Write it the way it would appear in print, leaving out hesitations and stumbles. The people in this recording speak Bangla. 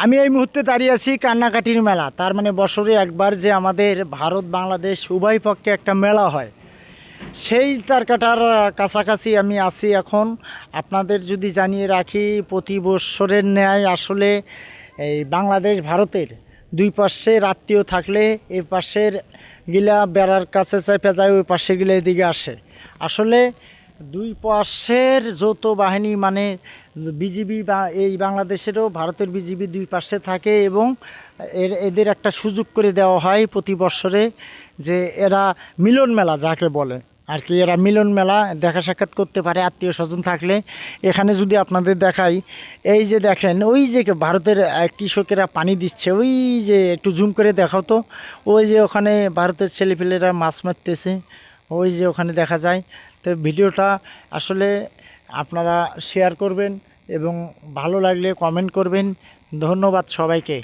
আমি এই মুহূর্তে দাঁড়িয়ে আছি কান্নাকাটির মেলা। তার মানে বছরে একবার যে আমাদের ভারত বাংলাদেশ উভয় পক্ষে একটা মেলা হয়, সেই তার কাটার কাছাকাছি আমি আছি এখন। আপনাদের যদি জানিয়ে রাখি, প্রতি বৎসরের ন্যায় আসলে এই বাংলাদেশ ভারতের দুই পাশের আত্মীয় থাকলে এই পাশের গিলা বেড়ার কাছে চেপে যায়, ওই পাশে গিলা এদিকে আসে। আসলে দুই পাশের যৌথ বাহিনী মানে বিজিবি বা এই বাংলাদেশেরও ভারতের বিজিবি দুই পাশে থাকে এবং এদের একটা সুযোগ করে দেওয়া হয় প্রতি বৎসরে যে এরা মিলন মেলা যাকে বলে আর কি, এরা মিলন মেলা দেখা সাক্ষাৎ করতে পারে আত্মীয় স্বজন থাকলে। এখানে যদি আপনাদের দেখাই, এই যে দেখেন ওই যে ভারতের কৃষকেরা পানি দিচ্ছে, ওই যে একটু জুম করে দেখাও তো, ওই যে ওখানে ভারতের ছেলেপেলেরা মাছ মারতেছে, ওই যে ওখানে দেখা যায়। তো ভিডিওটা আসলে আপনারা শেয়ার করবেন এবং ভালো লাগলে কমেন্ট করবেন। ধন্যবাদ সবাইকে।